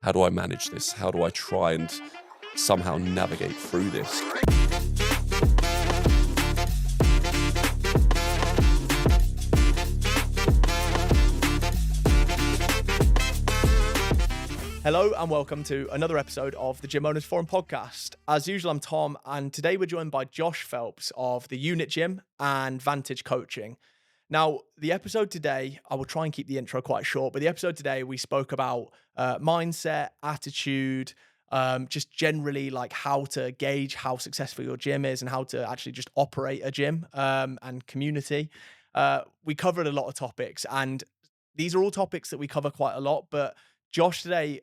How do I manage this? How do I try and somehow navigate through this? Hello and welcome to another episode of the Gym Owners Forum podcast. As usual, I'm Tom, and today we're joined by Josh Phelps of the Unit Gym and Vantage Coaching. Now, the episode today, I will try and keep the intro quite short, but the episode today we spoke about mindset, attitude, just generally like how to gauge how successful your gym is and how to actually just operate a gym and community. We covered a lot of topics, and these are all topics that we cover quite a lot, but Josh today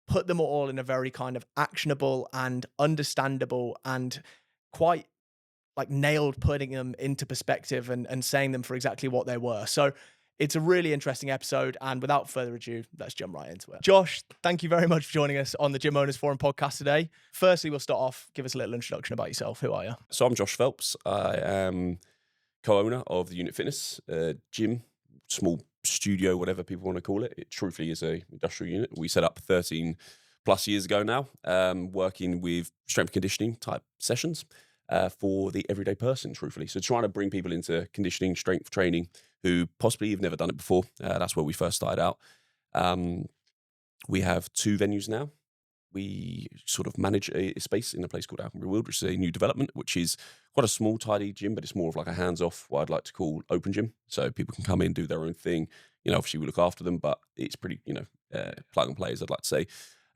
put them all in a very kind of actionable and understandable and quite like nailed putting them into perspective and saying them for exactly what they were. So it's a really interesting episode. And without further ado, let's jump right into it. Josh, thank you very much for joining us on the Gym Owners Forum podcast today. Firstly, we'll start off, give us a little introduction about yourself. Who are you? So I'm Josh Phelps. I am co-owner of the Unit Fitness gym, small studio, whatever people want to call it. It truthfully is a industrial unit. We set up 13 plus years ago now, working with strength conditioning type sessions for the everyday person, truthfully. So trying to bring people into conditioning, strength training, who possibly have never done it before. That's where we first started out. We have 2 venues now. We sort of manage a space in a place called Alconbury Wild, which is a new development, which is quite a small, tidy gym, but it's more of like a hands-off, what I'd like to call open gym. So people can come in, do their own thing. Obviously we look after them, but it's pretty, plug and play, as I'd like to say.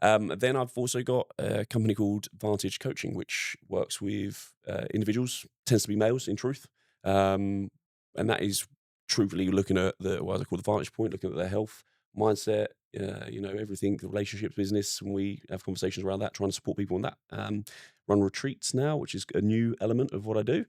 Then I've also got a company called Vantage Coaching, which works with individuals, tends to be males in truth. And that is truthfully looking at what I call the vantage point, looking at their health, mindset, everything, the relationships, business, and we have conversations around that, trying to support people on that. Run retreats now, which is a new element of what I do.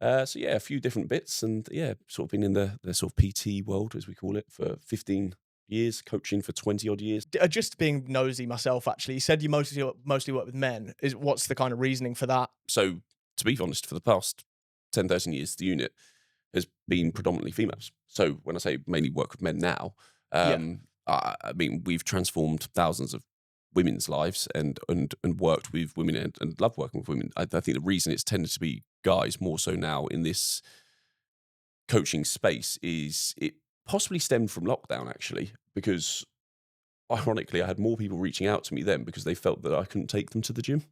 So yeah, a few different bits, and yeah, sort of been in the sort of PT world, as we call it, for 15 years, coaching for 20 odd years. Just being nosy myself, actually, you said you mostly work with men. What's the kind of reasoning for that? So to be honest, for the past 10, 13 years, the unit has been predominantly females. So when I say mainly work with men now, I mean, we've transformed thousands of women's lives and worked with women and love working with women. I think the reason it's tended to be guys more so now in this coaching space is it possibly stemmed from lockdown, actually, because ironically I had more people reaching out to me then because they felt that I couldn't take them to the gym.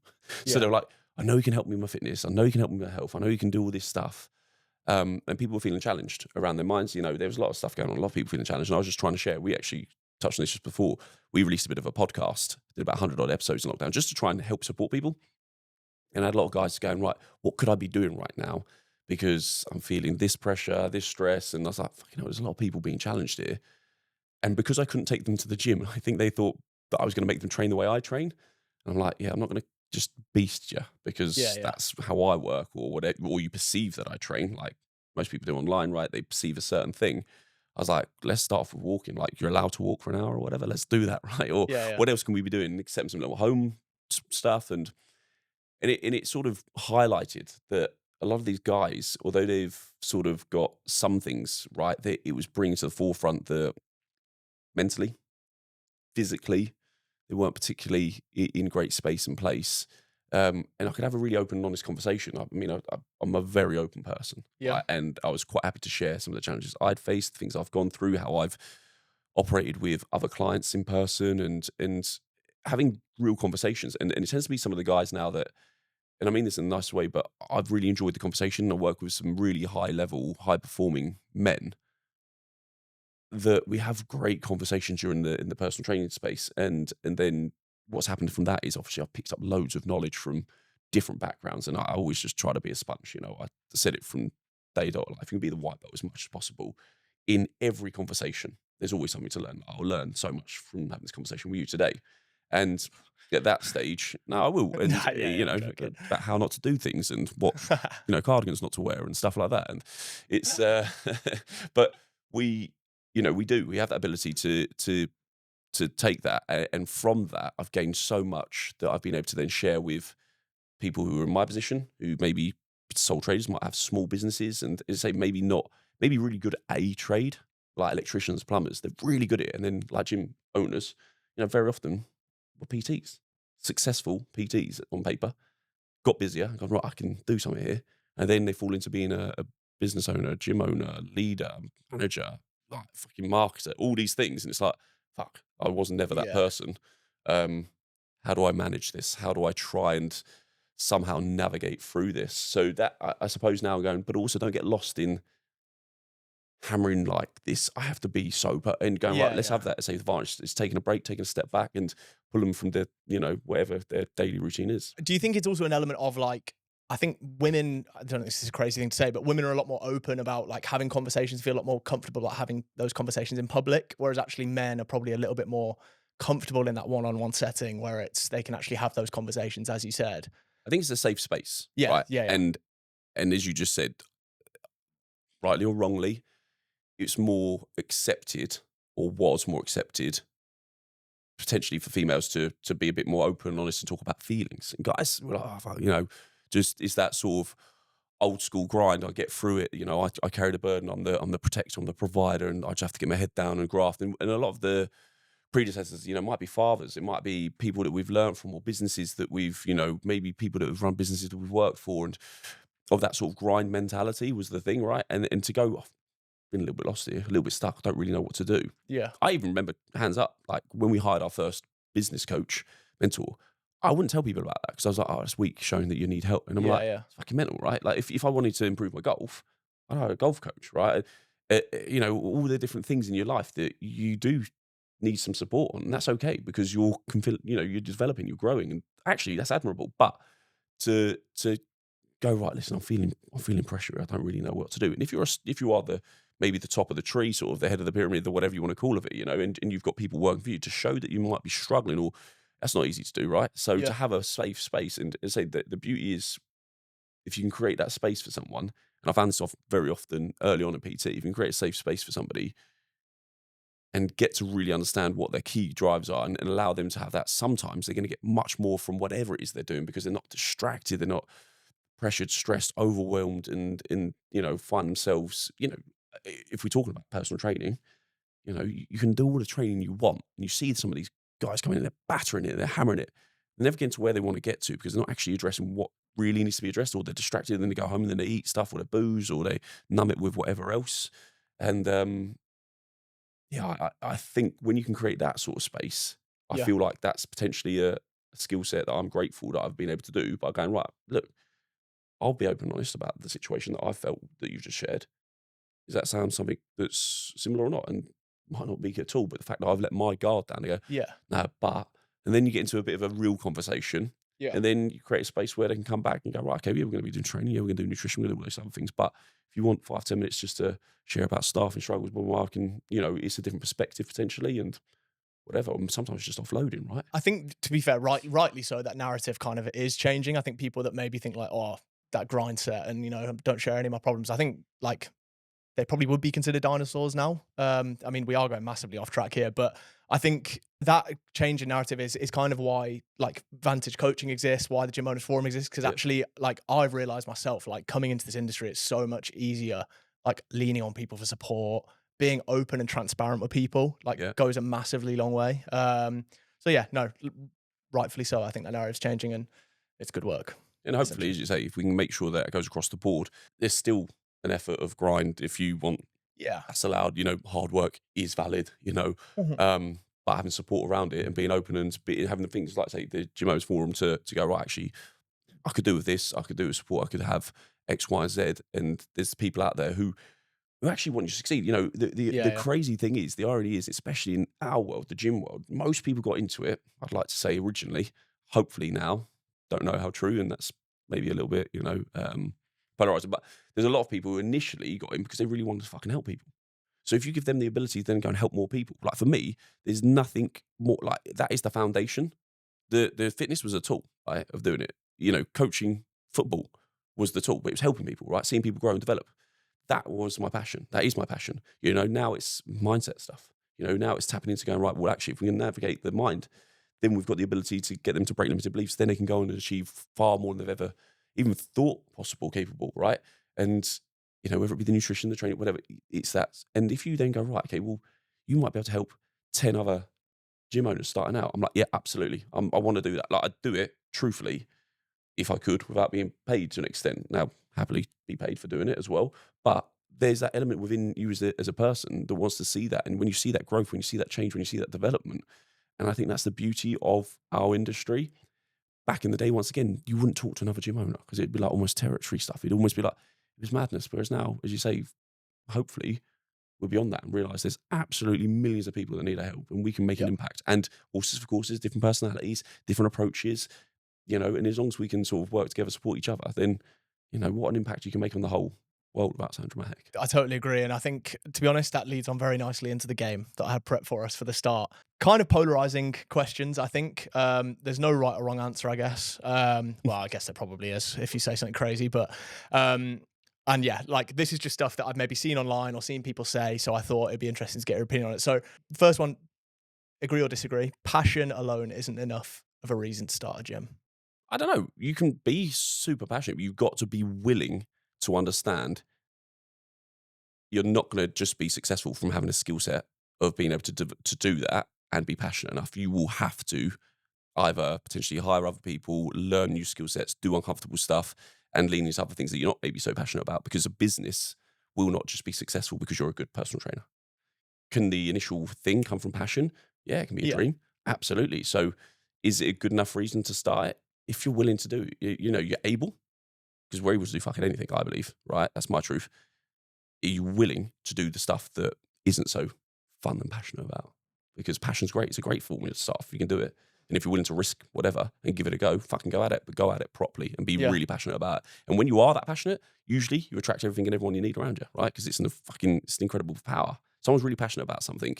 So they're like, I know you can help me with my fitness. I know you can help me with my health. I know you can do all this stuff. And people were feeling challenged around their minds. There was a lot of stuff going on, a lot of people feeling challenged. And I was just trying to share. We actually touched on this just before. We released a bit of a podcast, did about 100 odd episodes in lockdown, just to try and help support people. And I had a lot of guys going, right, what could I be doing right now? Because I'm feeling this pressure, this stress. And I was like, there's a lot of people being challenged here. And because I couldn't take them to the gym, I think they thought that I was going to make them train the way I train. And I'm like, I'm not going to just beast you because that's how I work, or whatever, or you perceive that I train, like most people do online, right? They perceive a certain thing. I was like, let's start off with walking. Like, you're allowed to walk for an hour or whatever. Let's do that, right? Or what else can we be doing except some little home stuff? And it sort of highlighted that a lot of these guys, although they've sort of got some things right, it was bringing to the forefront that mentally, physically, they weren't particularly in great space and place. And I could have a really open and honest conversation. I mean, I'm a very open person. Right? And I was quite happy to share some of the challenges I'd faced, things I've gone through, how I've operated with other clients in person, and having real conversations. And it tends to be some of the guys now that, and I mean this in a nice way, but I've really enjoyed the conversation. I work with some really high-level, high-performing men that we have great conversations during in the personal training space. And then what's happened from that is obviously I've picked up loads of knowledge from different backgrounds, and I always just try to be a sponge. I said it from day dot. Life, you can be the white belt as much as possible. In every conversation, there's always something to learn. I'll learn so much from having this conversation with you today. And at that stage, now I will, and about how not to do things and what cardigans not to wear and stuff like that. And it's, but we have that ability to take that, and from that I've gained so much that I've been able to then share with people who are in my position, who maybe sole traders, might have small businesses, and as I say, maybe really good at a trade, like electricians, plumbers. They're really good at it. And then like gym owners, very often were PTs, successful PTs on paper, got busier, gone, right, I can do something here. And then they fall into being a business owner, gym owner, leader, manager, like fucking marketer, all these things. And it's like, fuck, I was never that Yeah. person. Um, how do I manage this? How do I try and somehow navigate through this? So that I suppose now I'm going, but also don't get lost in hammering like this. I have to be sober and going, right, Yeah, let's yeah. have that. Say the Vantage. It's taking a break, taking a step back and pull them from whatever their daily routine is. Do you think it's also an element of like, I think women, I don't know, this is a crazy thing to say, but women are a lot more open about like having conversations, feel a lot more comfortable about having those conversations in public, whereas actually men are probably a little bit more comfortable in that one-on-one setting where they can actually have those conversations, as you said. I think it's a safe space, Yeah, right? yeah, yeah. And as you just said, rightly or wrongly, it's more accepted or was more accepted potentially for females to be a bit more open and honest and talk about feelings. And guys, were like, oh, fuck, just it's that sort of old school grind. I get through it. I carry the burden. I'm the protector. I'm the provider, and I just have to get my head down and graft. And a lot of the predecessors, might be fathers. It might be people that we've learned from, or businesses that we've, maybe people that have run businesses that we've worked for, and of that sort of grind mentality was the thing, right? And to go, I've been a little bit lost here, a little bit stuck. I don't really know what to do. Yeah. I even remember, hands up, like when we hired our first business coach, mentor, I wouldn't tell people about that because I was like, oh, it's weak, showing that you need help. And I'm Yeah, like, yeah. it's fucking mental, right? Like if I wanted to improve my golf, I'd hire a golf coach, right? All the different things in your life that you do need some support on. And that's okay because you're developing, you're growing. And actually that's admirable. But to go, right, listen, I'm feeling pressure. I don't really know what to do. And if you are maybe the top of the tree, sort of the head of the pyramid, or whatever you want to call of it, and you've got people working for you to show that you might be struggling, or that's not easy to do, right? So to Yeah. have a safe space and say that the beauty is if you can create that space for someone, and I found this off very often early on in PT, if you can create a safe space for somebody and get to really understand what their key drives are and allow them to have that, sometimes they're going to get much more from whatever it is they're doing because they're not distracted, they're not pressured, stressed, overwhelmed, and find themselves. If we're talking about personal training, you can do all the training you want, and you see some of these guys coming in, they're battering it, they're hammering it, they're never getting to where they want to get to because they're not actually addressing what really needs to be addressed, or they're distracted and then they go home and then they eat stuff or they booze or they numb it with whatever else. And I think when you can create that sort of space, I Yeah. feel like that's potentially a skill set that I'm grateful that I've been able to do by going, right, look, I'll be open and honest about the situation that I felt that you've just shared. Does that sound something that's similar or not? And might not be at all, but the fact that I've let my guard down and go, Yeah. no, and then you get into a bit of a real conversation, Yeah. and then you create a space where they can come back and go, right, okay, yeah, we're going to be doing training, yeah, we're going to do nutrition, we're going to do all those other things. But if you want 5-10 minutes just to share about staff and struggles, well, I can, it's a different perspective potentially, and whatever. And sometimes it's just offloading, right? I think, to be fair, rightly so, that narrative kind of is changing. I think people that maybe think like, oh, that grind set and, don't share any of my problems. I think like they probably would be considered dinosaurs now. I mean, we are going massively off track here, but I think that change in narrative is kind of why like Vantage coaching exists, why the Gym Owners Forum exists. Because Yeah. actually, like I've realized myself, like coming into this industry, it's so much easier, like leaning on people for support, being open and transparent with people, like Yeah. goes a massively long way. So yeah, no, rightfully so. I think that narrative's changing and it's good work. And hopefully, as you say, if we can make sure that it goes across the board, there's still an effort of grind. If you want, Yeah. that's allowed. Hard work is valid. Mhm. But having support around it and being open and having the things like say the Gym Forum to go, right. Actually, I could do with this. I could do with support. I could have X, Y, and Z. And there's people out there who actually want you to succeed. The Yeah, yeah. crazy thing is, the irony is, especially in our world, the gym world, most people got into it. I'd like to say originally, hopefully now, don't know how true, and that's maybe a little bit, polarizing. But there's a lot of people who initially got in because they really wanted to fucking help people. So if you give them the ability to then go and help more people, like for me, there's nothing more like that is the foundation. The fitness was a tool, right, of doing it. Coaching football was the tool, but it was helping people, right? Seeing people grow and develop. That was my passion. That is my passion. Now it's mindset stuff. Now it's tapping into going, right, well, actually, if we can navigate the mind, then we've got the ability to get them to break limited beliefs. Then they can go on and achieve far more than they've ever even thought possible, capable, right? And, whether it be the nutrition, the training, whatever, it's that. And if you then go, right, okay, well, you might be able to help 10 other gym owners starting out. I'm like, yeah, absolutely. I want to do that. Like, I'd do it truthfully if I could without being paid to an extent. Now, happily be paid for doing it as well. But there's that element within you as a person that wants to see that. And when you see that growth, when you see that change, when you see that development, and I think that's the beauty of our industry. Back in the day, once again, you wouldn't talk to another gym owner because it'd be like almost territory stuff. It'd almost be like, it was madness. Whereas now, as you say, hopefully we're beyond that and realize there's absolutely millions of people that need our help and we can make an Yep. impact. And horses for courses, different personalities, different approaches, and as long as we can sort of work together, support each other, then, what an impact you can make on the whole world without sounding dramatic. I totally agree. And I think, to be honest, that leads on very nicely into the game that I had prepped for us for the start. Kind of polarizing questions, I think. There's no right or wrong answer, I guess. Well, I guess there probably is if you say something crazy. But, and yeah, like this is just stuff that I've maybe seen online or seen people say. So I thought it'd be interesting to get your opinion on it. So, first one, agree or disagree? Passion alone isn't enough of a reason to start a gym. I don't know. You can be super passionate, but you've got to be willing to understand you're not going to just be successful from having a skill set of being able to do that and be passionate enough. You will have to either potentially hire other people, learn new skill sets, do uncomfortable stuff, and lean into other things that you're not maybe so passionate about, because a business will not just be successful because you're a good personal trainer. Can the initial thing come from passion? Yeah, it can be a Yeah. dream. Absolutely. So is it a good enough reason to start it? If you're willing to do it, you're able, because we're able to do fucking anything, I believe, right? That's my truth. Are you willing to do the stuff that isn't so fun and passionate about? Because passion's great. It's a great formula to start off. You can do it. And if you're willing to risk whatever and give it a go, fucking go at it, but go at it properly and be Yeah. really passionate about it. And when you are that passionate, usually you attract everything and everyone you need around you, right? Because it's an incredible power. Someone's really passionate about something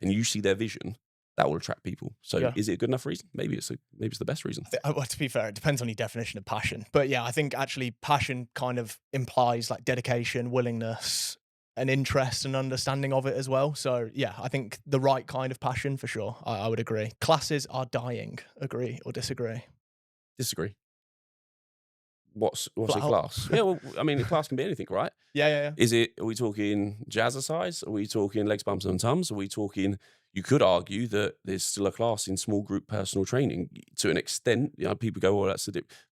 and you see their vision, that will attract people. So Yeah. is it a good enough reason? Maybe it's the best reason. Well, to be fair, it depends on your definition of passion. But yeah, I think actually passion kind of implies like dedication, willingness, an interest and understanding of it as well. So yeah, I think the right kind of passion for sure. I would agree. Classes are dying. Agree or disagree? Disagree. What's a Flat out. class? Yeah, well, I mean, a class can be anything, right? Yeah. Are we talking jazzercise? Are we talking legs, bumps and tums? Are we talking, you could argue that there's still a class in small group personal training to an extent. People go, well, that's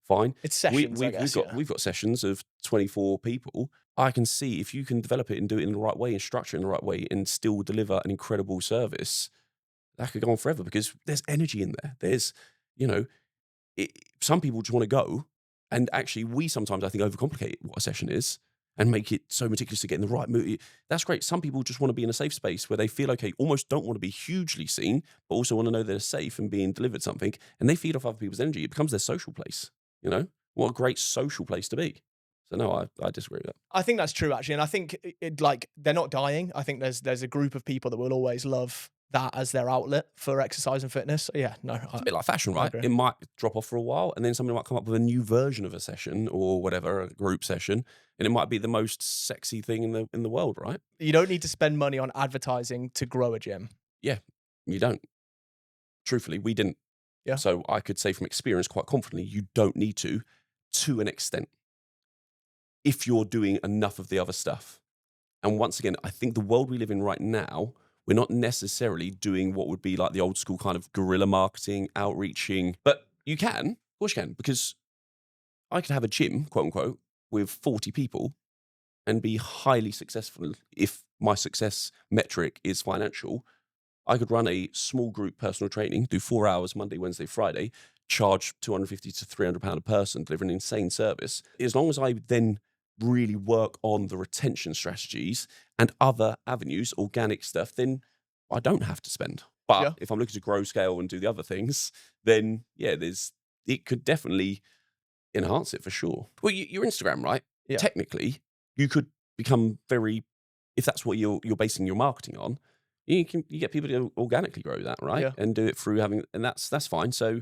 fine. It's sessions, I guess. We've got sessions of 24 people. I can see if you can develop it and do it in the right way and structure it in the right way and still deliver an incredible service, that could go on forever because there's energy in there. There's, you know, some people just want to go. And actually, we sometimes, I think, overcomplicate what a session is and make it so meticulous to get in the right mood. That's great. Some people just want to be in a safe space where they feel okay, almost don't want to be hugely seen, but also want to know they're safe and being delivered something. And they feed off other people's energy. It becomes their social place. What a great social place to be. So no, I disagree with that. I think that's true actually, and I think like they're not dying. I think there's a group of people that will always love that as their outlet for exercise and fitness. So yeah, no, It's a bit like fashion, right? agree. It might drop off for a while, and then somebody might come up with a new version of a session or whatever, a group session, and it might be the most sexy thing in the world, right? You don't need to spend money on advertising to grow a gym. Yeah, you don't. Truthfully, we didn't. Yeah. So I could say from experience quite confidently, you don't need to an extent, if you're doing enough of the other stuff. And once again, I think the world we live in right now, we're not necessarily doing what would be like the old school kind of guerrilla marketing, outreaching, but you can, of course you can, because I could have a gym, quote unquote, with 40 people and be highly successful. If my success metric is financial, I could run a small group personal training, do 4 hours Monday, Wednesday, Friday, charge £250 to £300 a person, deliver an insane service. As long as I then really work on the retention strategies and other avenues, organic stuff, then I don't have to spend. But Yeah. if I'm looking to grow scale and do the other things, then yeah, it could definitely enhance it for sure. Well, your Instagram, right? Yeah. Technically, you could become very, if that's what you're basing your marketing on, you get people to organically grow that, right? Yeah. And do it through and that's fine. So,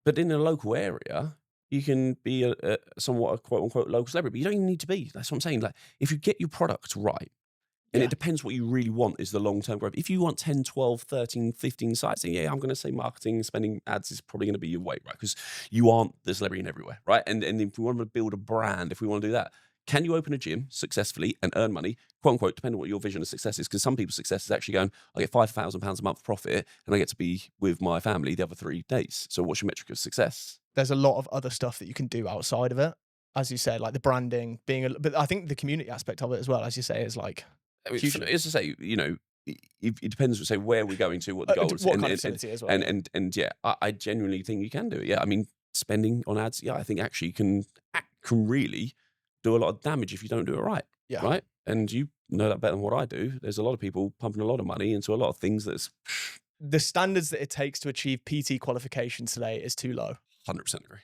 but in a local area, you can be a somewhat a quote unquote local celebrity, but you don't even need to be. That's what I'm saying. Like, if you get your product right, and Yeah. it depends what you really want is the long-term growth. If you want 10, 12, 13, 15 sites, then yeah, I'm going to say marketing, spending ads is probably going to be your way, right? Because you aren't the celebrity in everywhere, right? And if we want to build a brand, if we want to do that, can you open a gym successfully and earn money, quote unquote, depending on what your vision of success is? Because some people's success is actually going, I get £5,000 a month profit and I get to be with my family the other 3 days. So what's your metric of success? There's a lot of other stuff that you can do outside of it. As you said, like the branding, but I think the community aspect of it as well, as you say, is like I mean, hugely. as I say, it depends. Say where we're going to, what the goals, What kind of facility as well. and yeah, I genuinely think you can do it. Yeah, I mean, spending on ads, yeah, I think actually can really do a lot of damage if you don't do it right. Yeah. Right, and you know that better than what I do. There's a lot of people pumping a lot of money into a lot of things that's The standards that it takes to achieve PT qualification today is too low. 100% agree.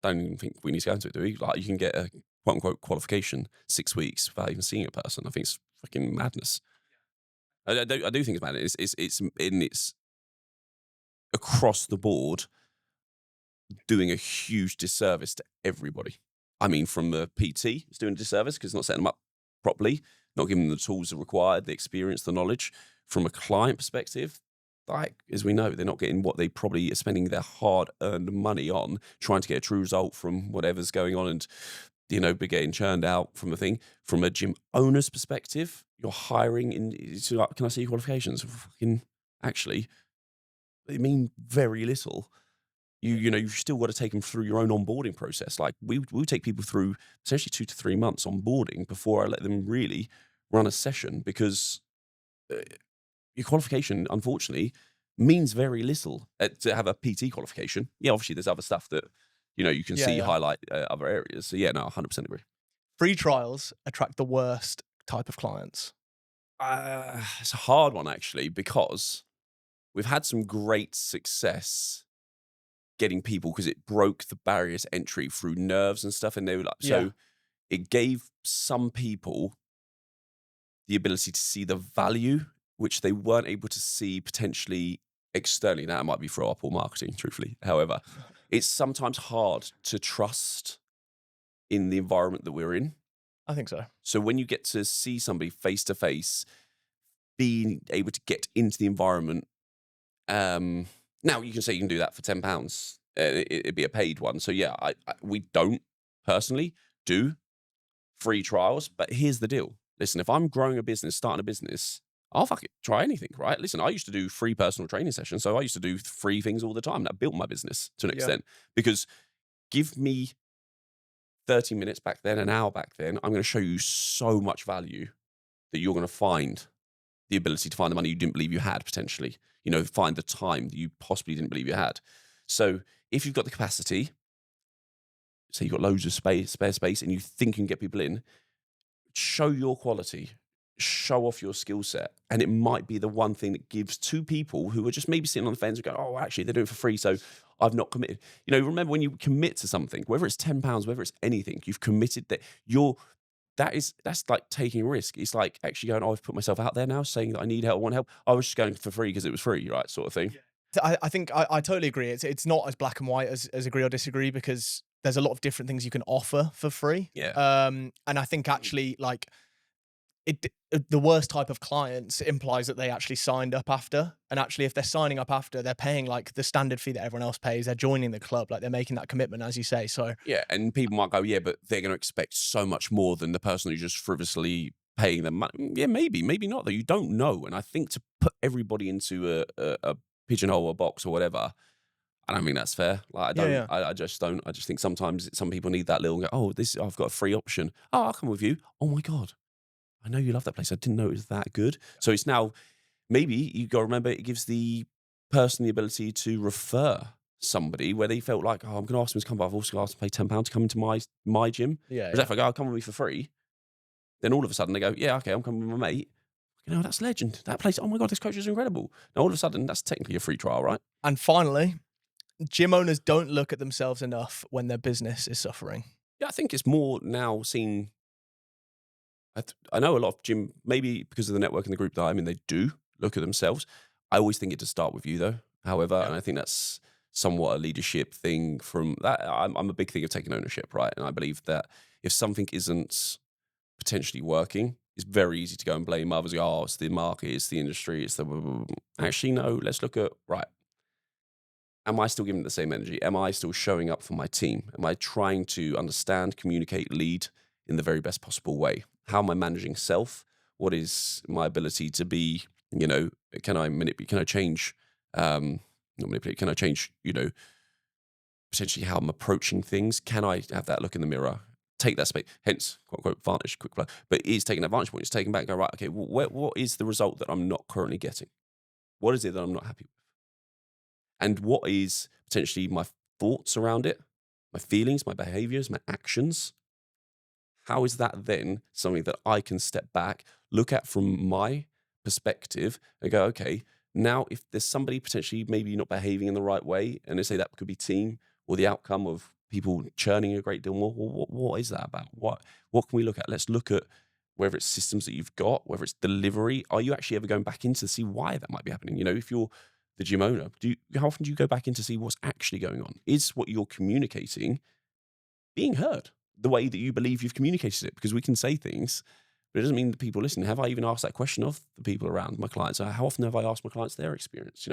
Don't even think we need to go into it, do we? Like, you can get a quote unquote qualification 6 weeks without even seeing a person. I think it's fucking madness. I do think it's madness. It's across the board doing a huge disservice to everybody. I mean, from the PT, it's doing a disservice because it's not setting them up properly, not giving them the tools that are required, the experience, the knowledge. From a client perspective, like, as we know, they're not getting what they probably are spending their hard-earned money on, trying to get a true result from whatever's going on and, be getting churned out from the thing. From a gym owner's perspective, you're hiring can I see your qualifications? Fucking, actually, they mean very little. You've still got to take them through your own onboarding process. Like, we take people through essentially 2 to 3 months onboarding before I let them really run a session, because your qualification, unfortunately, means very little. To have a PT qualification, yeah, obviously there's other stuff that you can see highlight other areas. So yeah, no, 100% agree. Free trials attract the worst type of clients. It's a hard one, actually, because we've had some great success getting people, because it broke the barriers to entry through nerves and stuff, and they were like, so it gave some people the ability to see the value which they weren't able to see potentially externally. Now, it might be through our poor marketing, truthfully. However, it's sometimes hard to trust in the environment that we're in. I think so. So when you get to see somebody face to face, being able to get into the environment, now you can say you can do that for £10. It'd be a paid one. So yeah, we don't personally do free trials, but here's the deal. Listen, if I'm growing a business, starting a business, I'll try anything, right? Listen, I used to do free personal training sessions, so I used to do free things all the time. That built my business to an extent, because give me 30 minutes back then, an hour back then, I'm going to show you so much value that you're going to find the ability to find the money you didn't believe you had, potentially. Find the time that you possibly didn't believe you had. So if you've got the capacity, say you've got loads of spare space, and you think you can get people in, show your quality, show off your skill set. And it might be the one thing that gives two people who are just maybe sitting on the fence and go, oh, actually, they're doing it for free, so I've not committed. Remember, when you commit to something, whether it's £10, whether it's anything, you've committed that that's like taking a risk. It's like actually going, oh, I've put myself out there now saying that I need help, I want help. I was just going for free because it was free, right? Sort of thing. I think I totally agree. It's not as black and white as agree or disagree, because there's a lot of different things you can offer for free. Yeah. And I think actually, like, the worst type of clients implies that they actually signed up after. And actually, if they're signing up after, they're paying like the standard fee that everyone else pays. They're joining the club, like they're making that commitment, as you say. So yeah, and people might go, yeah, but they're going to expect so much more than the person who's just frivolously paying them money. Yeah, maybe not, though. You don't know. And I think to put everybody into a pigeonhole or box or whatever, I don't think that's fair. Like, I just don't. I just think sometimes some people need that little, oh, I've got a free option. Oh, I'll come with you. Oh my God, I know you love that place. I didn't know it was that good. So it's now, maybe you got to remember, it gives the person the ability to refer somebody where they felt like, oh, I'm going to ask them to come, but I've also got to ask them to pay £10 to come into my gym. yeah, Whereas if I go, come with me for free, then all of a sudden they go, yeah, okay, I'm coming with my mate. That's legend. That place, oh my God, this coach is incredible. Now all of a sudden, that's technically a free trial, right? And finally, gym owners don't look at themselves enough when their business is suffering. Yeah, I think it's more now seen. I know a lot of gym, maybe because of the network and the group that I'm in, they do look at themselves. I always think it does start with you, though. However, and I think that's somewhat a leadership thing from that. I'm a big thing of taking ownership, right? And I believe that if something isn't potentially working, it's very easy to go and blame others. Oh, it's the market, it's the industry, it's the... Actually, no, let's look at, right, am I still giving it the same energy? Am I still showing up for my team? Am I trying to understand, communicate, lead in the very best possible way? How am I managing self? What is my ability to be, can I manipulate, can I change, not manipulate, can I change, potentially how I'm approaching things? Can I have that look in the mirror? Take that space, hence quote unquote vantage, quick plug. But it is taking that vantage point. It's taking back, and go right. Okay, what is the result that I'm not currently getting? What is it that I'm not happy with? And what is potentially my thoughts around it, my feelings, my behaviors, my actions? How is that then something that I can step back, look at from my perspective, and go, okay, now if there's somebody potentially maybe not behaving in the right way, and they say that could be team or the outcome of people churning a great deal more, well, what is that about? What can we look at? Let's look at whether it's systems that you've got, whether it's delivery. Are you actually ever going back in to see why that might be happening? If you're the gym owner, how often do you go back in to see what's actually going on? Is what you're communicating being heard the way that you believe you've communicated it? Because we can say things, but it doesn't mean that people listen. Have I even asked that question of the people around my clients? How often have I asked my clients their experience?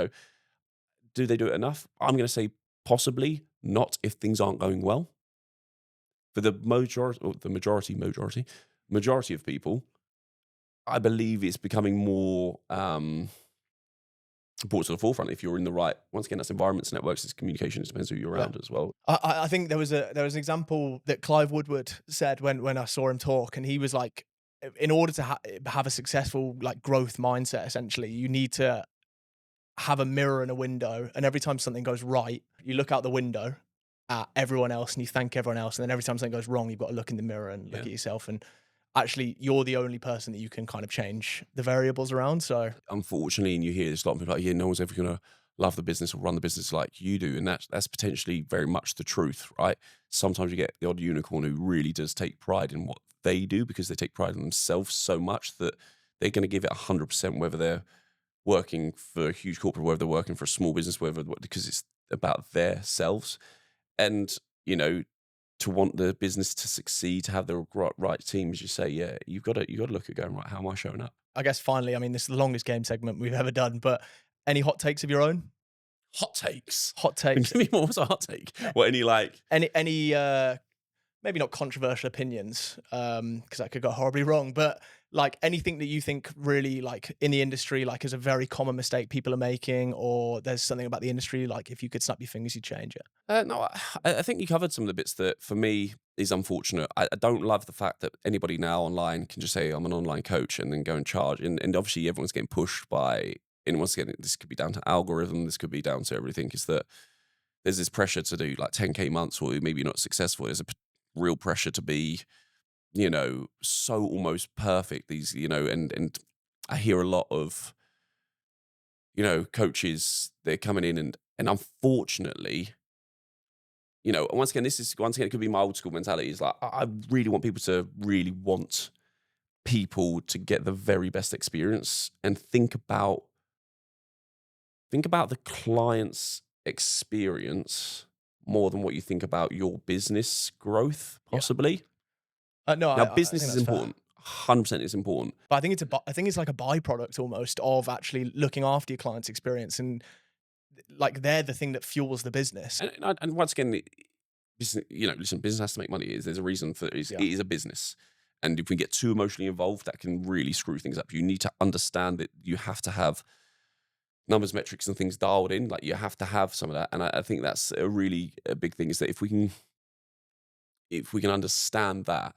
Do they do it enough? I'm going to say possibly not if things aren't going well. For the majority of people, I believe it's becoming more brought to the forefront if you're in the right. Once again, that's environments, networks, it's communication. It depends who you're around as well. I think there was an example that Clive Woodward said when I saw him talk, and he was like, in order to have a successful like growth mindset, essentially, you need to have a mirror and a window, and every time something goes right, you look out the window at everyone else and you thank everyone else, and then every time something goes wrong, you've got to look in the mirror and look at yourself, and actually you're the only person that you can kind of change the variables around. So unfortunately, and you hear this a lot of people like, yeah, no one's ever going to love the business or run the business like you do, and that's potentially very much the truth, right? Sometimes you get the odd unicorn who really does take pride in what they do because they take pride in themselves so much that they're going to give it 100%, whether they're working for a huge corporate, whether they're working for a small business, because it's about their selves. And to want the business to succeed, to have the right team, as you say, yeah, you got to look at going, right, how am I showing up? I guess finally, I mean, this is the longest game segment we've ever done, but any hot takes of your own? Hot takes. Hot takes. Give me more. What's a hot take? What, any maybe not controversial opinions, because that could go horribly wrong, but like anything that you think really like in the industry, like is a very common mistake people are making, or there's something about the industry, like if you could snap your fingers, you'd change it. No, I think you covered some of the bits that for me is unfortunate. I don't love the fact that anybody now online can just say I'm an online coach and then go and charge. And obviously everyone's getting pushed by, and once again, this could be down to algorithm, this could be down to everything, is that there's this pressure to do like 10K months or maybe you're not successful. There's a real pressure to be, so almost perfect. These, and I hear a lot of, coaches, they're coming in and unfortunately, once again, it could be my old school mentality. Is like, I really want people to really want people to get the very best experience and think about the client's experience more than what you think about your business growth, possibly. No, Now, I business think is that's fair. important. 100% is important. But I think it's like a byproduct almost of actually looking after your client's experience, and like they're the thing that fuels the business. And once again, business, listen, business has to make money. There's a reason for it. It is a business. And if we get too emotionally involved, that can really screw things up. You need to understand that you have to have numbers, metrics, and things dialed in. Like you have to have some of that. And I think that's a big thing, is that if we can understand that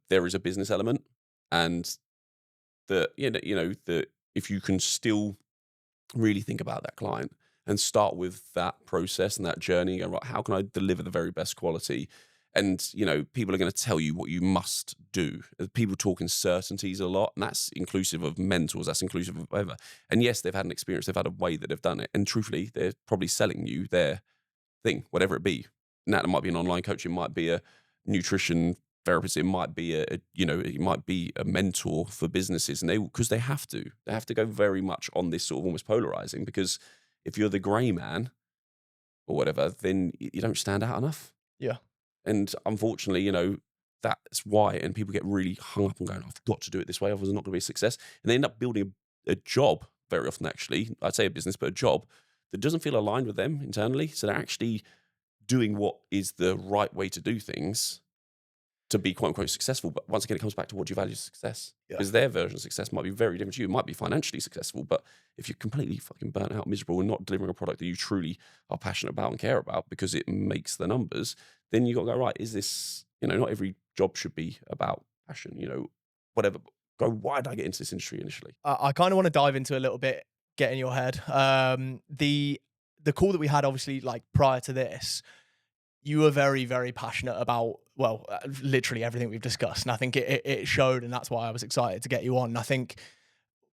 there is a business element, and that that if you can still really think about that client and start with that process and that journey, and right, how can I deliver the very best quality? And people are going to tell you what you must do. People talk in certainties a lot, and that's inclusive of mentors, that's inclusive of whatever. And yes, they've had an experience, they've had a way that they've done it, and truthfully, they're probably selling you their thing, whatever it be. Now, it might be an online coach, it might be a nutrition therapist, it might be it might be a mentor for businesses, and because they have to go very much on this sort of almost polarizing, because if you're the grey man or whatever, then you don't stand out enough. Yeah. And unfortunately, that's why, and people get really hung up on going, I've got to do it this way, otherwise I'm not going to be a success. And they end up building a job very often, actually, I'd say a business, but a job that doesn't feel aligned with them internally. So they're actually doing what is the right way to do things, to be quote unquote successful. But once again, it comes back to what do you value success? Yeah. Because their version of success might be very different to you. It might be financially successful, but if you're completely fucking burnt out, miserable, and not delivering a product that you truly are passionate about and care about because it makes the numbers, then you got to go, right, is this, not every job should be about passion, whatever. Go, why did I get into this industry initially? I kind of want to dive into a little bit, get in your head. The call that we had, obviously, like prior to this, you were very, very passionate about, literally everything we've discussed. And I think it showed, and that's why I was excited to get you on. And I think,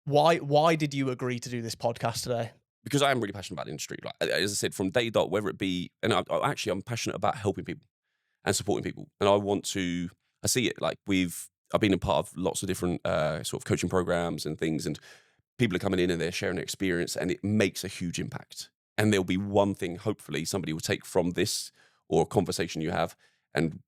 why did you agree to do this podcast today? Because I am really passionate about the industry. Like, as I said, from day dot, whether it be, and I'm passionate about helping people and supporting people. And I see it like I've been a part of lots of different sort of coaching programs and things, and people are coming in and they're sharing their experience, and it makes a huge impact. And there'll be one thing, hopefully, somebody will take from this or a conversation you have. And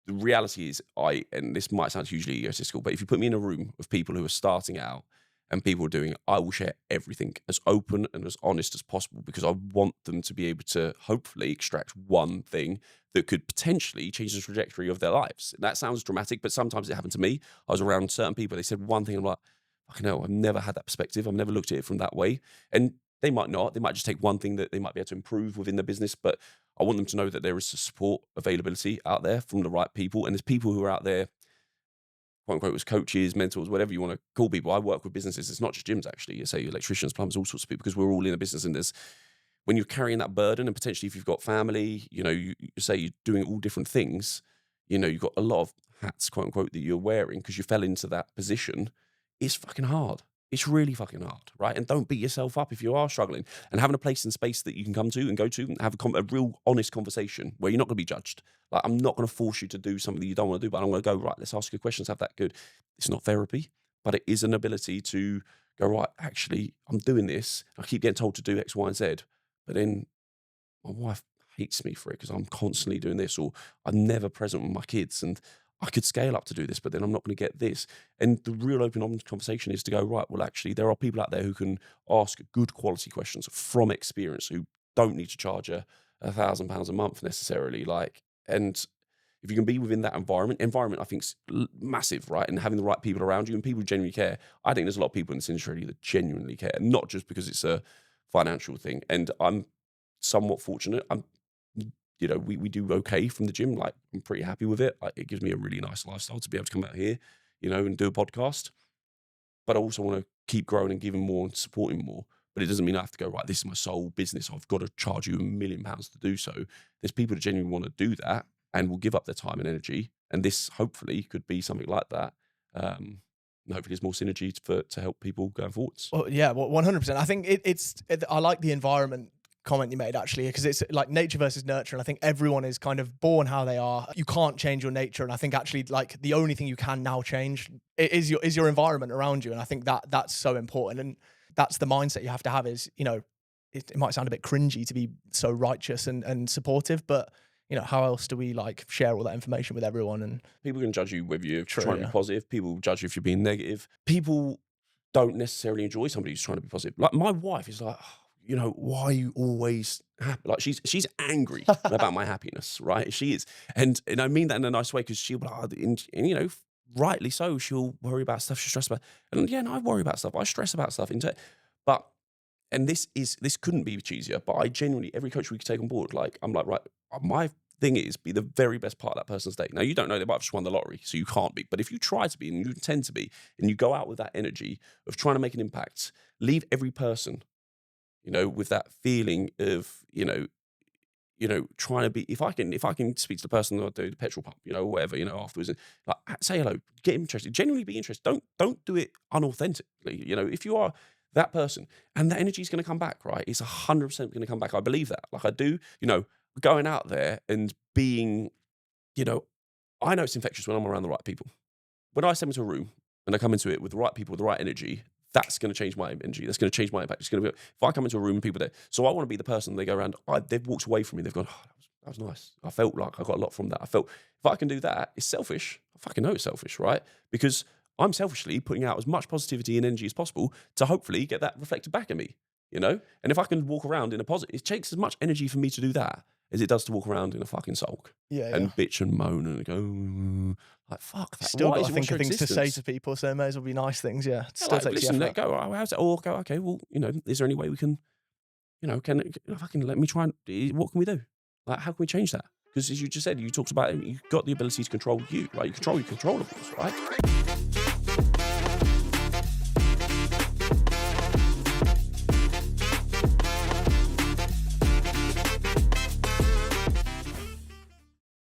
the reality is, and this might sound hugely egotistical, but if you put me in a room of people who are starting out and people are doing it, I will share everything as open and as honest as possible, because I want them to be able to hopefully extract one thing that could potentially change the trajectory of their lives. And that sounds dramatic, but sometimes it happened to me. I was around certain people, they said one thing, I'm like, fucking hell, I've never had that perspective. I've never looked at it from that way. And they might not. They might just take one thing that they might be able to improve within their business, but I want them to know that there is support availability out there from the right people. And there's people who are out there, quote unquote, as coaches, mentors, whatever you want to call people. I work with businesses. It's not just gyms, actually. You say electricians, plumbers, all sorts of people, because we're all in a business. And when you're carrying that burden, and potentially if you've got family, you say you're doing all different things, you've got a lot of hats, quote unquote, that you're wearing because you fell into that position. It's fucking hard. It's really fucking hard, right? And don't beat yourself up if you are struggling. And having a place and space that you can come to and go to and have a real honest conversation where you're not going to be judged. Like, I'm not going to force you to do something that you don't want to do, but I'm going to go, right, let's ask you questions, have that good. It's not therapy, but it is an ability to go, right, actually, I'm doing this. I keep getting told to do X, Y, and Z, but then my wife hates me for it because I'm constantly doing this, or I'm never present with my kids, and I could scale up to do this, but then I'm not going to get this. And the real open honest conversation is to go, right, well, actually, there are people out there who can ask good quality questions from experience, who don't need to charge £1,000 a month necessarily. And if you can be within that environment, I think is massive, right? And having the right people around you and people who genuinely care. I think there's a lot of people in this industry that genuinely care, not just because it's a financial thing. And I'm somewhat fortunate. We do okay from the gym. Like, I'm pretty happy with it. It gives me a really nice lifestyle to be able to come out here, and do a podcast. But I also want to keep growing and giving more and supporting more. But it doesn't mean I have to go, right, this is my sole business, I've got to charge you £1 million to do so. There's people that genuinely want to do that and will give up their time and energy. And this hopefully could be something like that. And hopefully there's more synergy to help people going forwards. Well, yeah, 100%. I think I like the environment comment you made, actually, because it's like nature versus nurture, and I think everyone is kind of born how they are. You can't change your nature, and I think actually, like, the only thing you can now change is your environment around you, and I think that's so important, and that's the mindset you have to have. Is it might sound a bit cringy to be so righteous and supportive, but how else do we like share all that information with everyone? And people can judge you whether you're trying to be positive. People judge you if you're being negative. People don't necessarily enjoy somebody who's trying to be positive. Like, my wife is like, why are you always happy? Like, she's angry about my happiness, right? She is. And I mean that in a nice way, because she'll be like, and rightly so, she'll worry about stuff, she'll stress about. And yeah, no, I worry about stuff. I stress about stuff. And this couldn't be cheesier, but I genuinely, every coach we could take on board, like, I'm like, right, my thing is be the very best part of that person's day. Now, you don't know, they might have just won the lottery, so you can't be. But if you try to be, and you intend to be, and you go out with that energy of trying to make an impact, leave every person with that feeling of, trying to be, if I can speak to the person that I do the petrol pump, whatever, afterwards, like, say hello, get interested, genuinely be interested. Don't do it unauthentically. If you are that person, and that energy is going to come back, right? It's 100% going to come back. I believe that. Like, I do, going out there and being, I know it's infectious when I'm around the right people. When I step into a room and I come into it with the right people, with the right energy, that's going to change my energy. That's going to change my impact. It's going to be, if I come into a room and people there, so I want to be the person they go around, they've walked away from me, they've gone, oh, that was nice. I felt like I got a lot from that. I felt, if I can do that, it's selfish. I fucking know it's selfish, right? Because I'm selfishly putting out as much positivity and energy as possible to hopefully get that reflected back at me, And if I can walk around in a positive, it takes as much energy for me to do that as it does to walk around in a fucking sulk and bitch and moan and go, like, fuck that. Still Why got is to it think of things to say existence? to people, so it may as well be nice things. Yeah, it still Like, takes listen, the let effort. go. Oh, how's it? Or go, okay, well, is there any way we can, can fucking let me try and, what can we do? Like, how can we change that? Because as you just said, you talked about, you've got the ability to control you, right? You control your controllables, right?